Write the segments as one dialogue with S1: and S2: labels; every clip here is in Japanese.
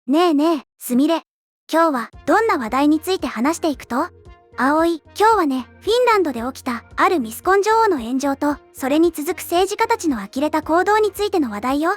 S1: ねえねえ、すみれ。今日はどんな話題について話していくと？葵、今日はね、フィンランドで起きたあるミスコン女王の炎上と、それに続く政治家たちの呆れた行動についての話題よ。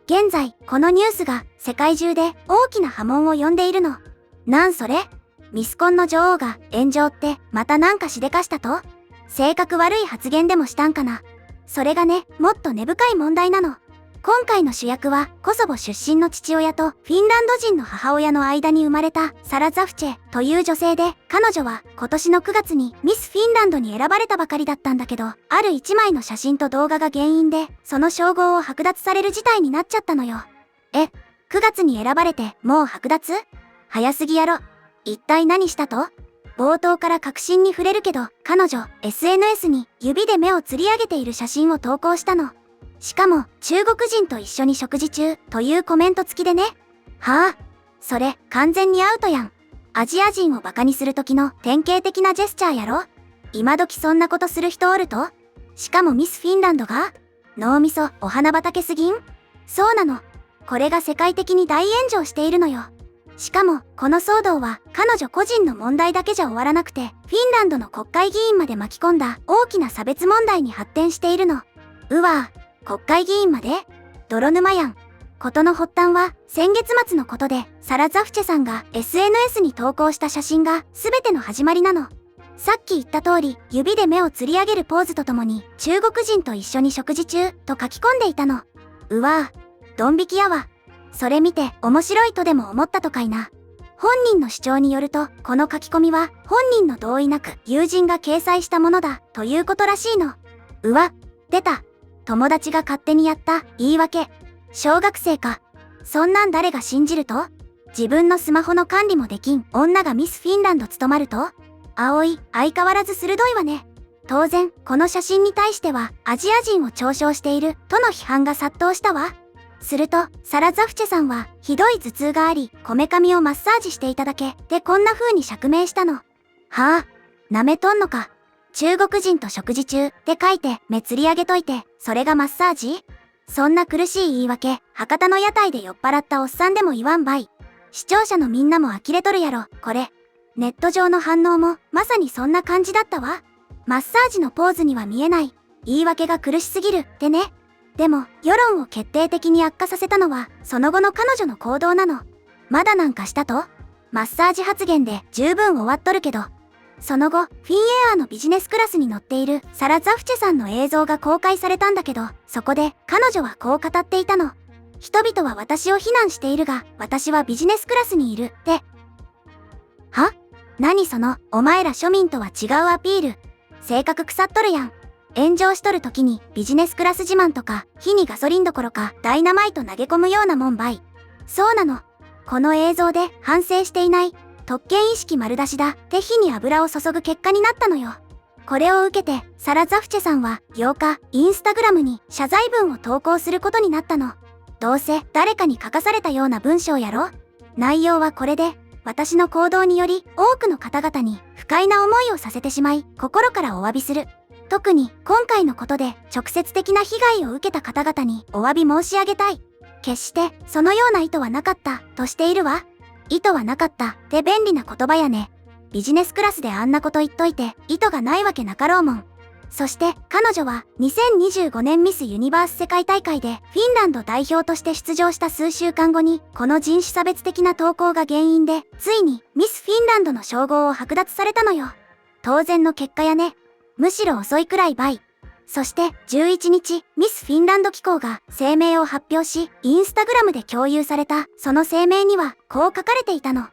S1: 現在、このニュースが世界中で大きな波紋を呼んでいるの。なんそれ？ミスコンの女王が炎上ってまたなんかしでかしたと？性格悪い発言でもしたんかな？それがね、もっと根深い問題なの。今回の主役はコソボ出身の父親とフィンランド人の母親の間に生まれたサラ・ザフチェという女性で、彼女は今年の9月にミス・フィンランドに選ばれたばかりだったんだけど、ある1枚の写真と動画が原因でその称号を剥奪される事態になっちゃったのよ。9月に選ばれてもう剥奪？早すぎやろ。一体何したと？冒頭から確信に触れるけど、彼女 SNS に指で目をつり上げている写真を投稿したの。しかも中国人と一緒に食事中というコメント付きでね。はあ、それ完全にアウトやん。アジア人をバカにする時の典型的なジェスチャーやろ。今時そんなことする人おると？しかもミスフィンランドが？脳みそお花畑すぎん？そうなの。これが世界的に大炎上しているのよ。しかもこの騒動は彼女個人の問題だけじゃ終わらなくて、フィンランドの国会議員まで巻き込んだ大きな差別問題に発展しているの。うわぁ。国会議員まで？泥沼やん。事の発端は先月末のことで、サラ・ザフチェさんが SNS に投稿した写真が全ての始まりなの。さっき言った通り、指で目をつり上げるポーズとともに、中国人と一緒に食事中と書き込んでいたの。うわぁ、ドン引きやわ。それ見て面白いとでも思ったとかいな。本人の主張によると、この書き込みは本人の同意なく友人が掲載したものだということらしいの。うわ、出た。友達が勝手にやった言い訳。小学生か。そんなん誰が信じると？自分のスマホの管理もできん女がミスフィンランド務まると？葵、相変わらず鋭いわね。当然、この写真に対してはアジア人を嘲笑しているとの批判が殺到したわ。すると、サラ・ザフチェさんはひどい頭痛があり、こめかみをマッサージしていただけでこんな風に釈明したの。はあ、舐めとんのか。中国人と食事中って書いて目つり上げといて、それがマッサージ？そんな苦しい言い訳、博多の屋台で酔っ払ったおっさんでも言わんばい。視聴者のみんなも呆れとるやろ、これ。ネット上の反応もまさにそんな感じだったわ。マッサージのポーズには見えない。言い訳が苦しすぎるってね。でも、世論を決定的に悪化させたのは、その後の彼女の行動なの。まだなんかしたと？マッサージ発言で十分終わっとるけど。その後、フィンエアーのビジネスクラスに乗っているサラ・ザフチェさんの映像が公開されたんだけど、そこで彼女はこう語っていたの。人々は私を非難しているが、私はビジネスクラスにいるって。は？何その、お前ら庶民とは違うアピール。性格腐っとるやん。炎上しとる時にビジネスクラス自慢とか、火にガソリンどころかダイナマイト投げ込むようなもんばい。そうなの。この映像で反省していない。特権意識丸出しだって火に油を注ぐ結果になったのよ。これを受けてサラ・ザフチェさんは8日インスタグラムに謝罪文を投稿することになったの。どうせ誰かに書かされたような文章やろ。内容はこれで、私の行動により多くの方々に不快な思いをさせてしまい心からお詫びする。特に今回のことで直接的な被害を受けた方々にお詫び申し上げたい。決してそのような意図はなかったとしているわ。意図はなかったって便利な言葉やね。ビジネスクラスであんなこと言っといて意図がないわけなかろうもん。そして彼女は2025年ミスユニバース世界大会でフィンランド代表として出場した数週間後にこの人種差別的な投稿が原因でついにミスフィンランドの称号を剥奪されたのよ。当然の結果やね。むしろ遅いくらいばい。そして11日、ミスフィンランド機構が声明を発表し、インスタグラムで共有されたその声明にはこう書かれていたの。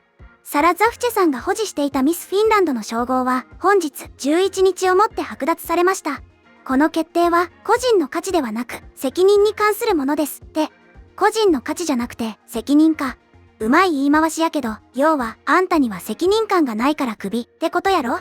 S1: サラ・ザフチェさんが保持していたミスフィンランドの称号は本日11日をもって剥奪されました。この決定は個人の価値ではなく責任に関するものですって。個人の価値じゃなくて責任か。うまい言い回しやけど、要はあんたには責任感がないからクビってことやろ。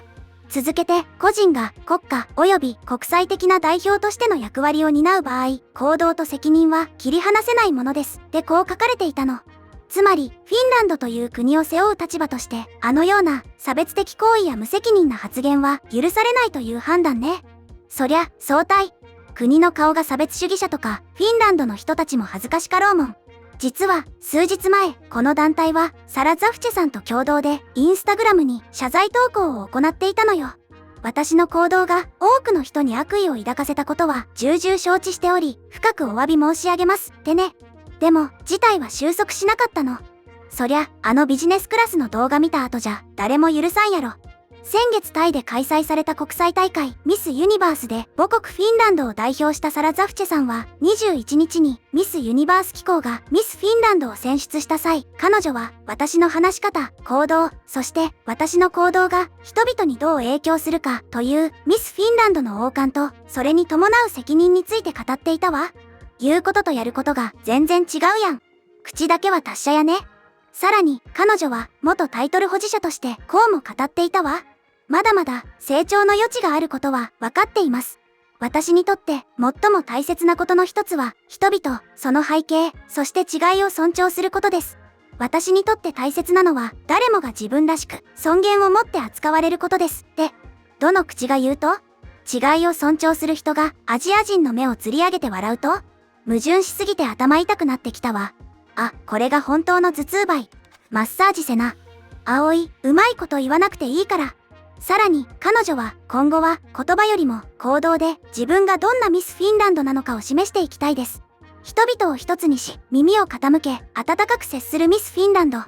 S1: 続けて、個人が国家及び国際的な代表としての役割を担う場合、行動と責任は切り離せないものですってこう書かれていたの。つまり、フィンランドという国を背負う立場として、あのような差別的行為や無責任な発言は許されないという判断ね。そりゃ、相対。国の顔が差別主義者とか、フィンランドの人たちも恥ずかしかろうもん。実は数日前、この団体はサラ・ザフチェさんと共同でインスタグラムに謝罪投稿を行っていたのよ。私の行動が多くの人に悪意を抱かせたことは重々承知しており、深くお詫び申し上げますってね。でも、事態は収束しなかったの。そりゃ、あのビジネスクラスの動画見た後じゃ、誰も許さんやろ。先月タイで開催された国際大会ミスユニバースで母国フィンランドを代表したサラ・ザフチェさんは21日にミスユニバース機構がミスフィンランドを選出した際、彼女は私の話し方、行動、そして私の行動が人々にどう影響するかというミスフィンランドの王冠とそれに伴う責任について語っていたわ。言うこととやることが全然違うやん。口だけは達者やね。さらに彼女は元タイトル保持者としてこうも語っていたわ。まだまだ成長の余地があることは分かっています。私にとって最も大切なことの一つは人々、その背景、そして違いを尊重することです。私にとって大切なのは誰もが自分らしく尊厳を持って扱われることですって。どの口が言うと？違いを尊重する人がアジア人の目をつり上げて笑うと？矛盾しすぎて頭痛くなってきたわ。あ、これが本当の頭痛バイ。マッサージせな。葵、うまいこと言わなくていいから。さらに彼女は今後は言葉よりも行動で自分がどんなミスフィンランドなのかを示していきたいです。人々を一つにし耳を傾け温かく接するミスフィンランド。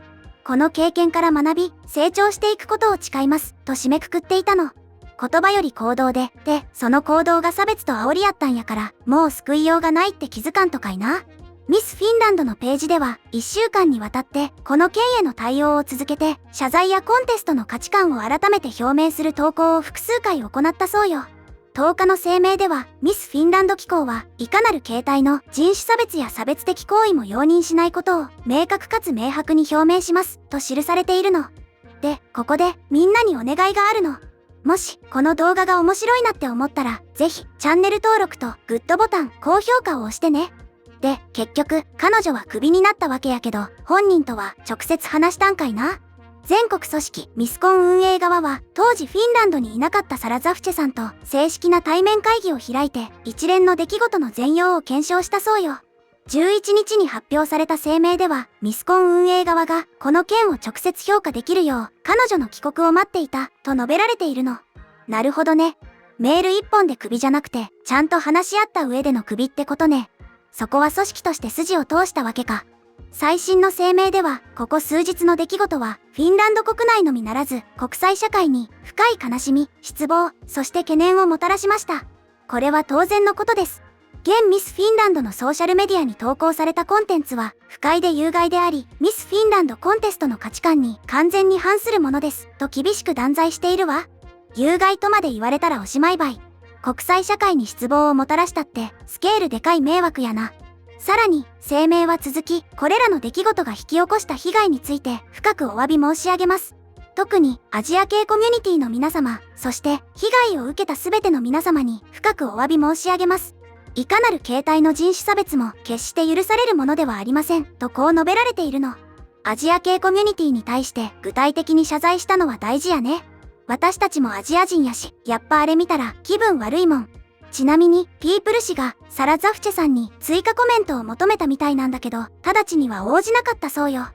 S1: この経験から学び成長していくことを誓いますと締めくくっていたの。言葉より行動で、その行動が差別と煽りやったんやからもう救いようがないって気づかんとかいな。ミスフィンランドのページでは1週間にわたってこの件への対応を続けて謝罪やコンテストの価値観を改めて表明する投稿を複数回行ったそうよ。10日の声明ではミスフィンランド機構はいかなる形態の人種差別や差別的行為も容認しないことを明確かつ明白に表明しますと記されているの。で、ここでみんなにお願いがあるの。もしこの動画が面白いなって思ったらぜひチャンネル登録とグッドボタン、高評価を押してね。で、結局、彼女はクビになったわけやけど、本人とは直接話したんかいな。全国組織ミスコン運営側は、当時フィンランドにいなかったサラ・ザフチェさんと正式な対面会議を開いて、一連の出来事の全容を検証したそうよ。11日に発表された声明では、ミスコン運営側が、この件を直接評価できるよう、彼女の帰国を待っていた、と述べられているの。なるほどね。メール一本でクビじゃなくて、ちゃんと話し合った上でのクビってことね。そこは組織として筋を通したわけか。最新の声明では、ここ数日の出来事は、フィンランド国内のみならず、国際社会に深い悲しみ、失望、そして懸念をもたらしました。これは当然のことです。現ミスフィンランドのソーシャルメディアに投稿されたコンテンツは、不快で有害であり、ミスフィンランドコンテストの価値観に完全に反するものです、と厳しく断罪しているわ。有害とまで言われたらおしまいばい。国際社会に失望をもたらしたってスケールでかい迷惑やな。さらに声明は続き、これらの出来事が引き起こした被害について深くお詫び申し上げます。特にアジア系コミュニティの皆様、そして被害を受けたすべての皆様に深くお詫び申し上げます。いかなる形態の人種差別も決して許されるものではありません、とこう述べられているの。アジア系コミュニティに対して具体的に謝罪したのは大事やね。私たちもアジア人やし、やっぱあれ見たら気分悪いもん。ちなみに、ピープル氏がサラ・ザフチェさんに追加コメントを求めたみたいなんだけど、直ちには応じなかったそうよ。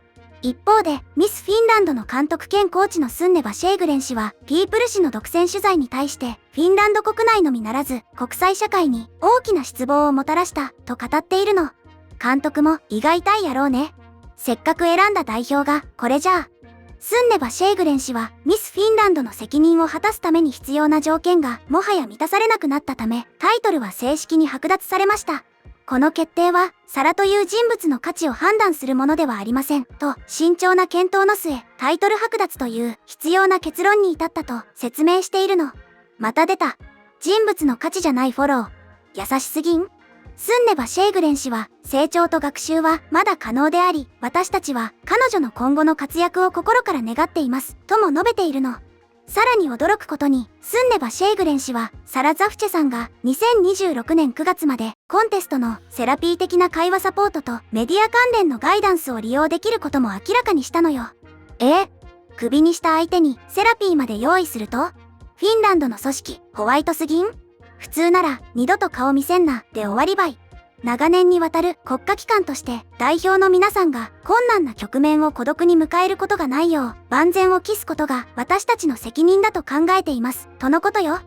S1: 一方で、ミスフィンランドの監督兼コーチのスンネバ・シェーグレン氏は、ピープル氏の独占取材に対して、フィンランド国内のみならず、国際社会に大きな失望をもたらした、と語っているの。監督も胃が痛いやろうね。せっかく選んだ代表が、これじゃあ。スンネバ・シェーグレン氏はミスフィンランドの責任を果たすために必要な条件がもはや満たされなくなったため、タイトルは正式に剥奪されました。この決定はサラという人物の価値を判断するものではありませんと慎重な検討の末、タイトル剥奪という必要な結論に至ったと説明しているの。また出た。人物の価値じゃないフォロー。優しすぎん？スンネバ・シェーグレン氏は、成長と学習はまだ可能であり、私たちは彼女の今後の活躍を心から願っています、とも述べているの。さらに驚くことに、スンネバ・シェーグレン氏は、サラ・ザフチェさんが2026年9月まで、コンテストのセラピー的な会話サポートとメディア関連のガイダンスを利用できることも明らかにしたのよ。クビにした相手にセラピーまで用意すると？フィンランドの組織、ホワイトすぎん？普通なら二度と顔見せんなで終わりばい。長年にわたる国家機関として代表の皆さんが困難な局面を孤独に迎えることがないよう万全を期すことが私たちの責任だと考えています。とのことよ。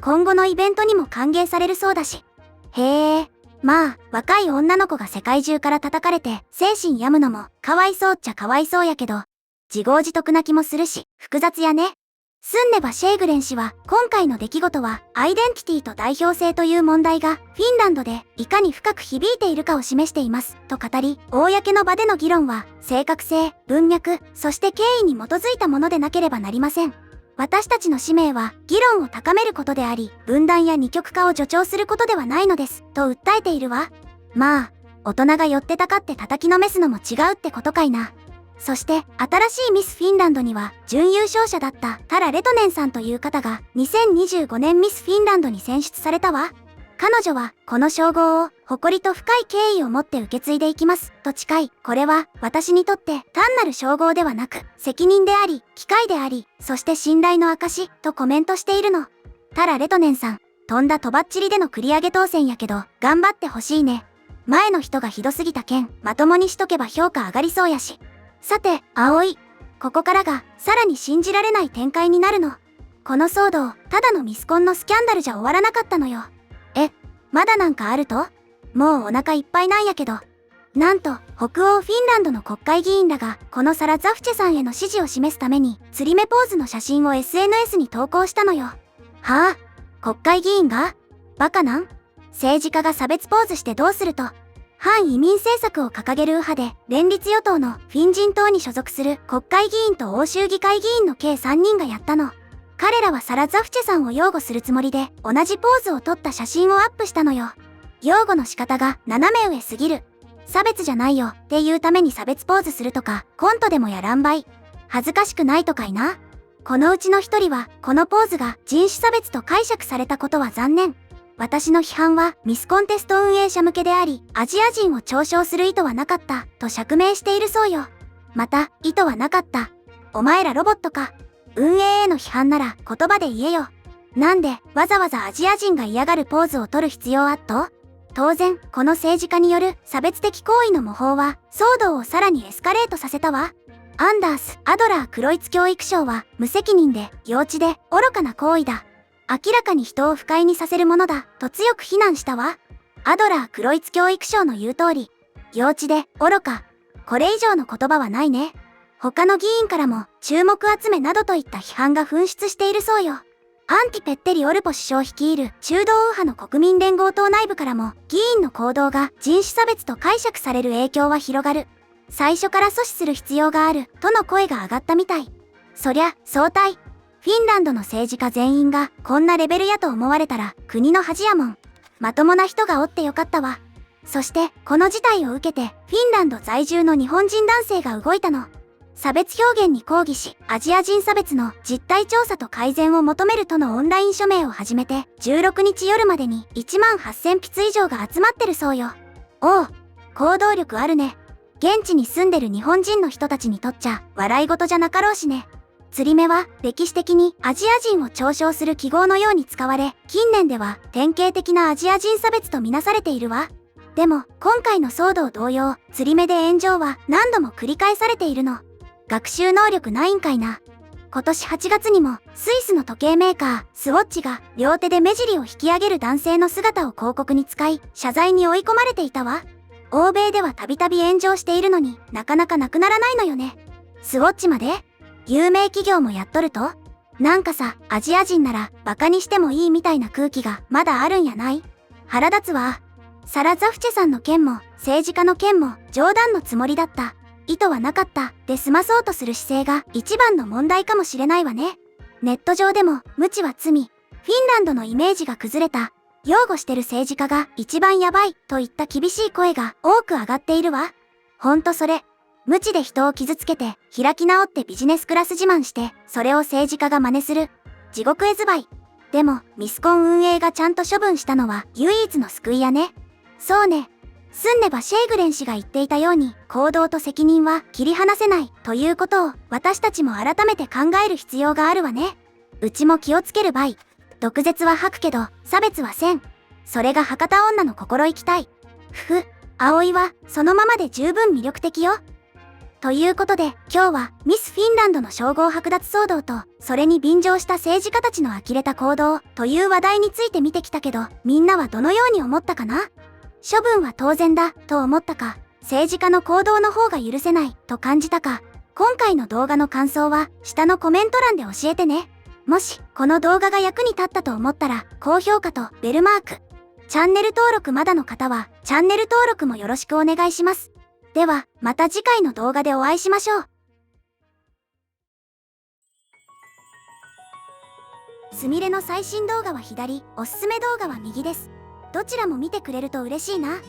S1: 今後のイベントにも歓迎されるそうだし。へえ。まあ、若い女の子が世界中から叩かれて精神病むのもかわいそうっちゃかわいそうやけど、自業自得な気もするし、複雑やね。スンネバ・シェーグレン氏は今回の出来事はアイデンティティと代表性という問題がフィンランドでいかに深く響いているかを示していますと語り、公の場での議論は正確性、文脈、そして敬意に基づいたものでなければなりません。私たちの使命は議論を高めることであり、分断や二極化を助長することではないのですと訴えているわ。まあ、大人が寄ってたかって叩きのめすのも違うってことかいな。そして新しいミスフィンランドには準優勝者だったタラ・レトネンさんという方が2025年ミスフィンランドに選出されたわ。彼女はこの称号を誇りと深い敬意を持って受け継いでいきますと誓い、これは私にとって単なる称号ではなく責任であり、機会であり、そして信頼の証とコメントしているの。タラ・レトネンさん、とんだとばっちりでの繰り上げ当選やけど頑張ってほしいね。前の人がひどすぎた件まともにしとけば評価上がりそうやし。さて、葵。ここからが、さらに信じられない展開になるの。この騒動、ただのミスコンのスキャンダルじゃ終わらなかったのよ。まだなんかあると？もうお腹いっぱいなんやけど。なんと、北欧フィンランドの国会議員らが、このサラ・ザフチェさんへの支持を示すために、釣り目ポーズの写真を SNS に投稿したのよ。はあ？国会議員が？バカなん？政治家が差別ポーズしてどうすると？反移民政策を掲げる右派で、連立与党のフィン人党に所属する国会議員と欧州議会議員の計3人がやったの。彼らはサラ・ザフチェさんを擁護するつもりで、同じポーズを撮った写真をアップしたのよ。擁護の仕方が斜め上すぎる。差別じゃないよっていうために差別ポーズするとか、コントでもやらんばい。恥ずかしくないとかいな。このうちの一人は、このポーズが人種差別と解釈されたことは残念。私の批判はミスコンテスト運営者向けであり、アジア人を嘲笑する意図はなかった、と釈明しているそうよ。また、意図はなかった。お前らロボットか。運営への批判なら言葉で言えよ。なんで、わざわざアジア人が嫌がるポーズを取る必要あっと？当然、この政治家による差別的行為の模倣は、騒動をさらにエスカレートさせたわ。アンダース・アドラー・クロイツ教育相は、無責任で、幼稚で、愚かな行為だ。明らかに人を不快にさせるものだ、と強く非難したわ。アドラー・クロイツ教育相の言う通り、幼稚で、愚か。これ以上の言葉はないね。他の議員からも、注目集めなどといった批判が噴出しているそうよ。アンティ・ペッテリ・オルポ首相率いる中道右派の国民連合党内部からも、議員の行動が人種差別と解釈される影響は広がる。最初から阻止する必要がある、との声が上がったみたい。そりゃ、相対。フィンランドの政治家全員がこんなレベルやと思われたら国の恥やもん。まともな人がおってよかったわ。そしてこの事態を受けてフィンランド在住の日本人男性が動いたの。差別表現に抗議し、アジア人差別の実態調査と改善を求めるとのオンライン署名を始めて16日夜までに18,000筆以上が集まってるそうよ。おう、行動力あるね。現地に住んでる日本人の人たちにとっちゃ笑い事じゃなかろうしね。釣り目は歴史的にアジア人を嘲笑する記号のように使われ、近年では典型的なアジア人差別とみなされているわ。でも今回の騒動同様、釣り目で炎上は何度も繰り返されているの。学習能力ないんかいな。今年8月にもスイスの時計メーカースウォッチが両手で目尻を引き上げる男性の姿を広告に使い、謝罪に追い込まれていたわ。欧米ではたびたび炎上しているのになかなかなくならないのよね。スウォッチまで？有名企業もやっとると？なんかさ、アジア人ならバカにしてもいいみたいな空気がまだあるんやない？腹立つわ。サラ・ザフチェさんの件も政治家の件も冗談のつもりだった。意図はなかったで済まそうとする姿勢が一番の問題かもしれないわね。ネット上でも無知は罪。フィンランドのイメージが崩れた。擁護してる政治家が一番やばいといった厳しい声が多く上がっているわ。ほんとそれ。無知で人を傷つけて、開き直ってビジネスクラス自慢して、それを政治家が真似する。地獄絵図ばい。でも、ミスコン運営がちゃんと処分したのは唯一の救いやね。そうね。スンネバ・シェーグレン氏が言っていたように、行動と責任は切り離せないということを私たちも改めて考える必要があるわね。うちも気をつけるばい。毒舌は吐くけど、差別はせん。それが博多女の心意気たい。ふふ、葵はそのままで十分魅力的よ。ということで今日はミス・フィンランドの称号剥奪騒動とそれに便乗した政治家たちの呆れた行動という話題について見てきたけど、みんなはどのように思ったかな？処分は当然だと思ったか、政治家の行動の方が許せないと感じたか？今回の動画の感想は下のコメント欄で教えてね。もしこの動画が役に立ったと思ったら高評価とベルマーク、チャンネル登録まだの方はチャンネル登録もよろしくお願いします。ではまた次回の動画でお会いしましょう。すみれの最新動画は左、おすすめ動画は右です。どちらも見てくれると嬉しいな。